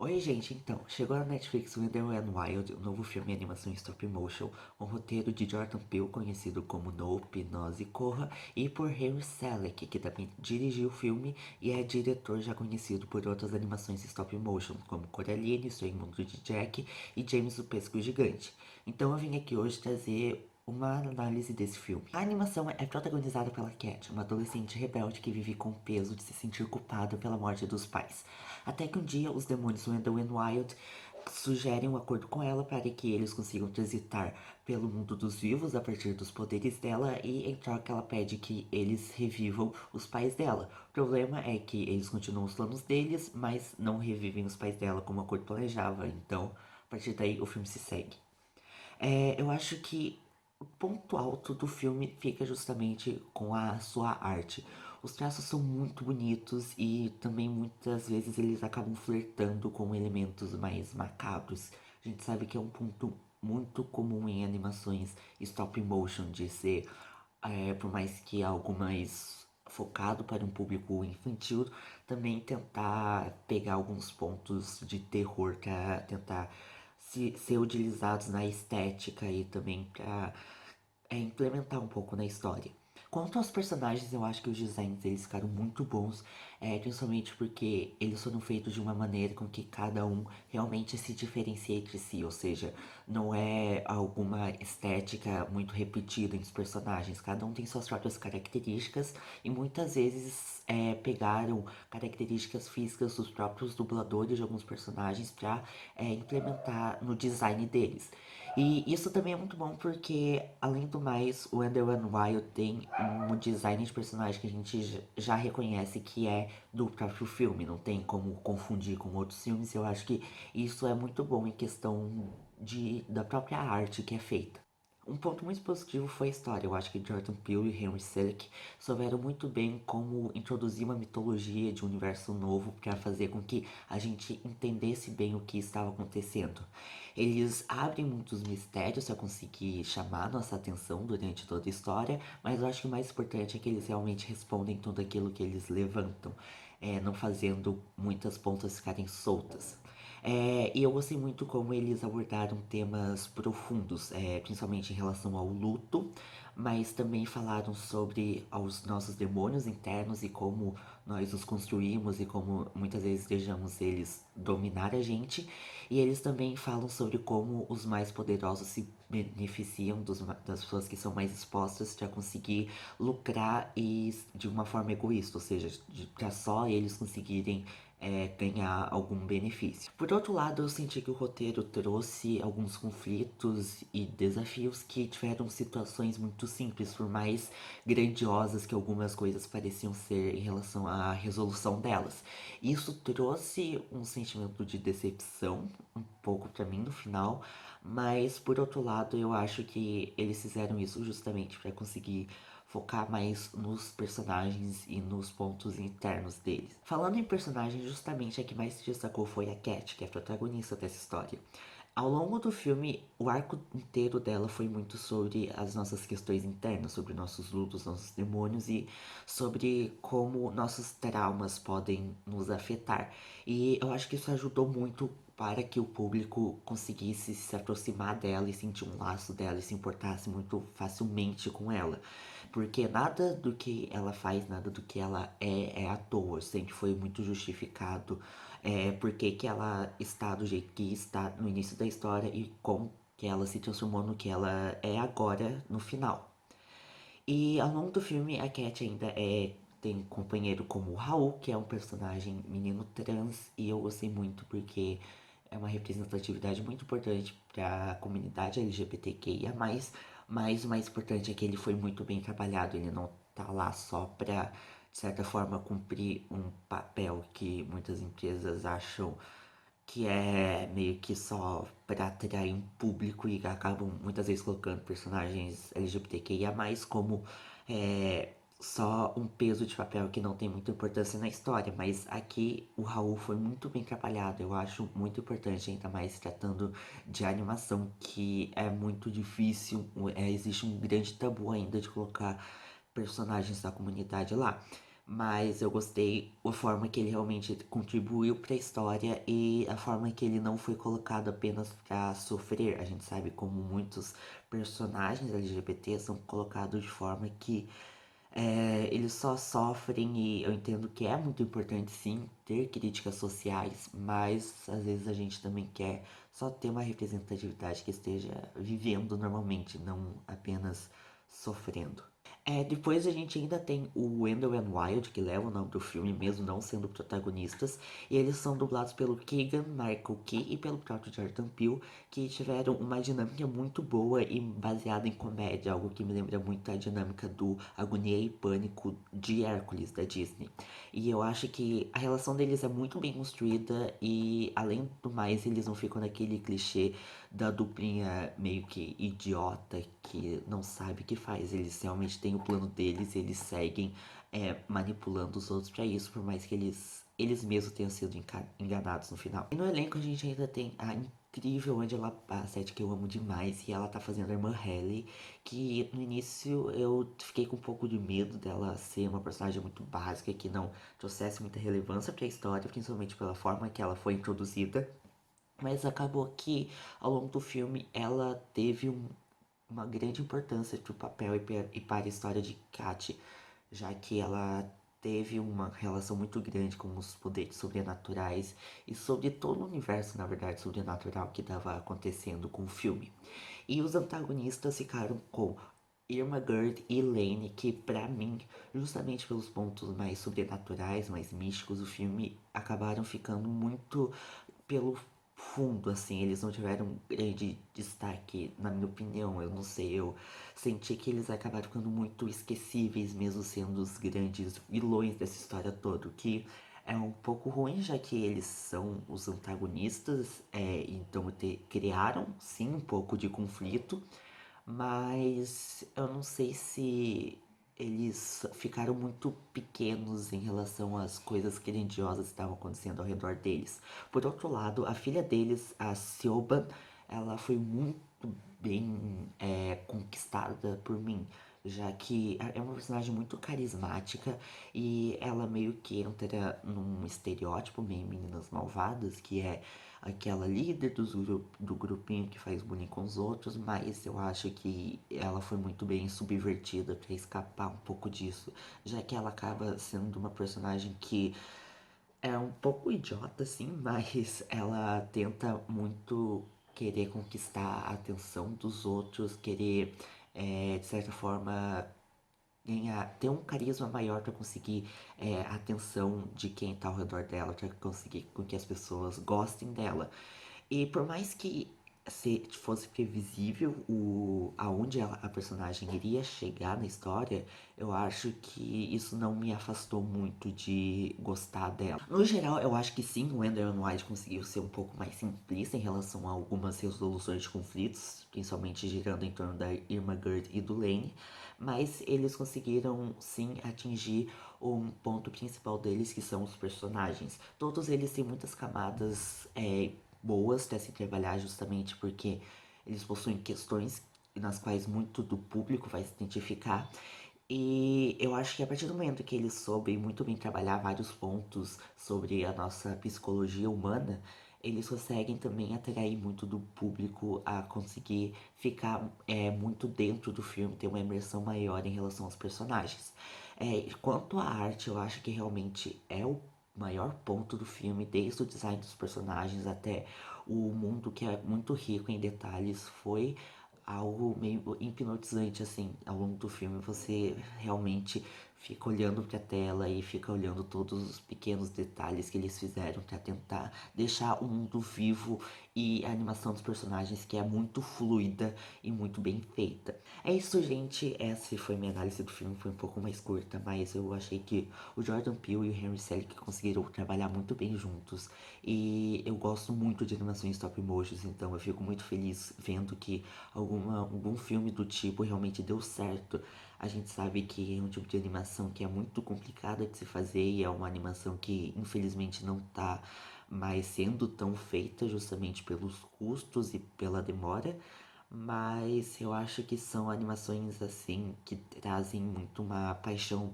Oi, gente, então, chegou na Netflix Wonder Woman Wild, um novo filme em animação em stop motion, um roteiro de Jordan Peele, conhecido como Nope, Nós e Corra, e por Henry Selick, que também dirigiu o filme e é diretor já conhecido por outras animações em stop motion, como Coraline, Seu Mundo de Jack e James o Pesco Gigante. Então eu vim aqui hoje trazer uma análise desse filme. A animação é protagonizada pela Cat, uma adolescente rebelde que vive com o peso de se sentir culpada pela morte dos pais. Até que um dia os demônios Wendell e Wild sugerem um acordo com ela para que eles consigam transitar pelo mundo dos vivos a partir dos poderes dela e em troca ela pede que eles revivam os pais dela. O problema é que eles continuam os planos deles, mas não revivem os pais dela como o acordo planejava. Então, a partir daí o filme se segue. Eu acho que o ponto alto do filme fica justamente com a sua arte. Os traços são muito bonitos e também muitas vezes eles acabam flertando com elementos mais macabros. A gente sabe que é um ponto muito comum em animações stop motion de ser, por mais que algo mais focado para um público infantil, também tentar pegar alguns pontos de terror para tentar ser utilizados na estética e também para implementar um pouco na história. Quanto aos personagens, eu acho que os designs deles ficaram muito bons, principalmente porque eles foram feitos de uma maneira com que cada um realmente se diferencia entre si, ou seja, não é alguma estética muito repetida entre os personagens, cada um tem suas próprias características e muitas vezes pegaram características físicas dos próprios dubladores de alguns personagens para implementar no design deles. E isso também é muito bom porque, além do mais, o Underrun Wild tem um design de personagem que a gente já reconhece que é do próprio filme, não tem como confundir com outros filmes. Eu acho que isso é muito bom em questão da própria arte que é feita. Um ponto muito positivo foi a história. Eu acho que Jordan Peele e Henry Selick souberam muito bem como introduzir uma mitologia de um universo novo para fazer com que a gente entendesse bem o que estava acontecendo. Eles abrem muitos mistérios para conseguir chamar nossa atenção durante toda a história, mas eu acho que o mais importante é que eles realmente respondem tudo aquilo que eles levantam, não fazendo muitas pontas ficarem soltas. E eu gostei muito como eles abordaram temas profundos, principalmente em relação ao luto, mas também falaram sobre os nossos demônios internos e como nós os construímos e como muitas vezes deixamos eles dominar a gente. E eles também falam sobre como os mais poderosos se beneficiam das pessoas que são mais expostas para conseguir lucrar e de uma forma egoísta, ou seja, para só eles conseguirem ganhar algum benefício. Por outro lado, eu senti que o roteiro trouxe alguns conflitos e desafios que tiveram situações muito simples, por mais grandiosas que algumas coisas pareciam ser em relação à resolução delas. Isso trouxe um sentimento de decepção, um pouco pra mim no final, mas por outro lado, eu acho que eles fizeram isso justamente para conseguir focar mais nos personagens e nos pontos internos deles. Falando em personagens, justamente a que mais se destacou foi a Cat, que é a protagonista dessa história. Ao longo do filme, o arco inteiro dela foi muito sobre as nossas questões internas, sobre nossos lutos, nossos demônios e sobre como nossos traumas podem nos afetar. E eu acho que isso ajudou muito para que o público conseguisse se aproximar dela e sentir um laço dela e se importasse muito facilmente com ela. Porque nada do que ela faz, nada do que ela é à toa, sempre foi muito justificado. Por que ela está do jeito que está no início da história e como que ela se transformou no que ela é agora no final. E ao longo do filme, a Cat ainda tem um companheiro como o Raul, que é um personagem menino trans, e eu gostei muito porque é uma representatividade muito importante para a comunidade LGBTQIA+, mas o mais importante é que ele foi muito bem trabalhado, ele não tá lá só pra, de certa forma, cumprir um papel que muitas empresas acham que é meio que só para atrair um público e acabam muitas vezes colocando personagens LGBTQIA+, como é, só um peso de papel que não tem muita importância na história, mas aqui o Raul foi muito bem trabalhado, eu acho muito importante, ainda mais tratando de animação, que é muito difícil, existe um grande tabu ainda de colocar personagens da comunidade lá. mas eu gostei a forma que ele realmente contribuiu para a história e a forma que ele não foi colocado apenas para sofrer. A gente sabe como muitos personagens LGBT são colocados de forma que eles só sofrem e eu entendo que é muito importante sim ter críticas sociais, mas às vezes a gente também quer só ter uma representatividade que esteja vivendo normalmente, não apenas sofrendo. Depois a gente ainda tem o Wendell and Wild, que leva o nome do filme, mesmo não sendo protagonistas, e eles são dublados pelo Keegan Michael Key e pelo próprio Jordan Peele, que tiveram uma dinâmica muito boa e baseada em comédia, algo que me lembra muito a dinâmica do Agonia e Pânico de Hércules, da Disney. E eu acho que a relação deles é muito bem construída e, além do mais, eles não ficam naquele clichê da duplinha meio que idiota que não sabe o que faz. Eles realmente têm o plano deles e eles seguem manipulando os outros para isso, por mais que eles mesmos tenham sido enganados no final. E no elenco a gente ainda tem a incrível Angela Bassett, que eu amo demais, e ela tá fazendo a irmã Hailey, que no início eu fiquei com um pouco de medo dela ser uma personagem muito básica, que não trouxesse muita relevância para a história, principalmente pela forma que ela foi introduzida. Mas acabou que ao longo do filme ela teve uma grande importância para o papel e para a história de Kat, já que ela teve uma relação muito grande com os poderes sobrenaturais e sobre todo o universo, na verdade, sobrenatural que estava acontecendo com o filme. E os antagonistas ficaram com Irma Gerd e Lane, que pra mim, justamente pelos pontos mais sobrenaturais, mais místicos do filme, acabaram ficando muito pelo fundo, assim, eles não tiveram um grande destaque, na minha opinião, eu não sei, eu senti que eles acabaram ficando muito esquecíveis, mesmo sendo os grandes vilões dessa história toda, o que é um pouco ruim, já que eles são os antagonistas, então criaram, sim, um pouco de conflito, mas eu não sei se eles ficaram muito pequenos em relação às coisas grandiosas que estavam acontecendo ao redor deles. Por outro lado, a filha deles, a Siobhan, ela foi muito bem conquistada por mim, já que é uma personagem muito carismática e ela meio que entra num estereótipo meio meninas malvadas, que é aquela líder do grupinho que faz bullying com os outros, mas eu acho que ela foi muito bem subvertida para escapar um pouco disso, já que ela acaba sendo uma personagem que é um pouco idiota, assim, mas ela tenta muito querer conquistar a atenção dos outros, querer, de certa forma, ter um carisma maior para conseguir a atenção de quem tá ao redor dela, para conseguir com que as pessoas gostem dela. E por mais que se fosse previsível aonde a personagem iria chegar na história, eu acho que isso não me afastou muito de gostar dela. No geral, eu acho que sim, o Ender White conseguiu ser um pouco mais simplista em relação a algumas resoluções de conflitos, principalmente girando em torno da Irma Gerd e do Lane, mas eles conseguiram sim atingir um ponto principal deles, que são os personagens. Todos eles têm muitas camadas boas para se trabalhar, justamente porque eles possuem questões nas quais muito do público vai se identificar. E eu acho que a partir do momento que eles soubem muito bem trabalhar vários pontos sobre a nossa psicologia humana, eles conseguem também atrair muito do público a conseguir ficar muito dentro do filme, ter uma imersão maior em relação aos personagens. Quanto à arte, eu acho que realmente é o maior ponto do filme, desde o design dos personagens até o mundo, que é muito rico em detalhes, foi algo meio hipnotizante, assim, ao longo do filme. Você realmente fica olhando pra tela e fica olhando todos os pequenos detalhes que eles fizeram pra tentar deixar o mundo vivo, e a animação dos personagens que é muito fluida e muito bem feita. É isso, gente. Essa foi minha análise do filme, foi um pouco mais curta, mas eu achei que o Jordan Peele e o Henry Selick conseguiram trabalhar muito bem juntos. E eu gosto muito de animações stop motions, então eu fico muito feliz vendo que algum filme do tipo realmente deu certo. A gente sabe que é um tipo de animação que é muito complicada de se fazer e é uma animação que infelizmente não tá mais sendo tão feita, justamente pelos custos e pela demora. Mas eu acho que são animações assim que trazem muito uma paixão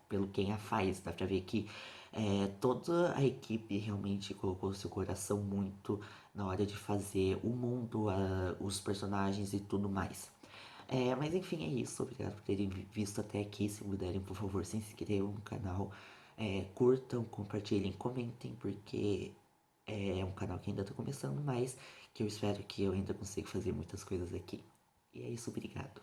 pelo quem a faz. Dá pra ver que toda a equipe realmente colocou seu coração muito na hora de fazer o mundo, os personagens e tudo mais. Mas enfim, é isso. Obrigado por terem visto até aqui. Se puderem, por favor, se inscrevam no canal. Curtam, compartilhem, comentem, porque é um canal que ainda tá começando, mas que eu espero que eu ainda consiga fazer muitas coisas aqui. E é isso, obrigado.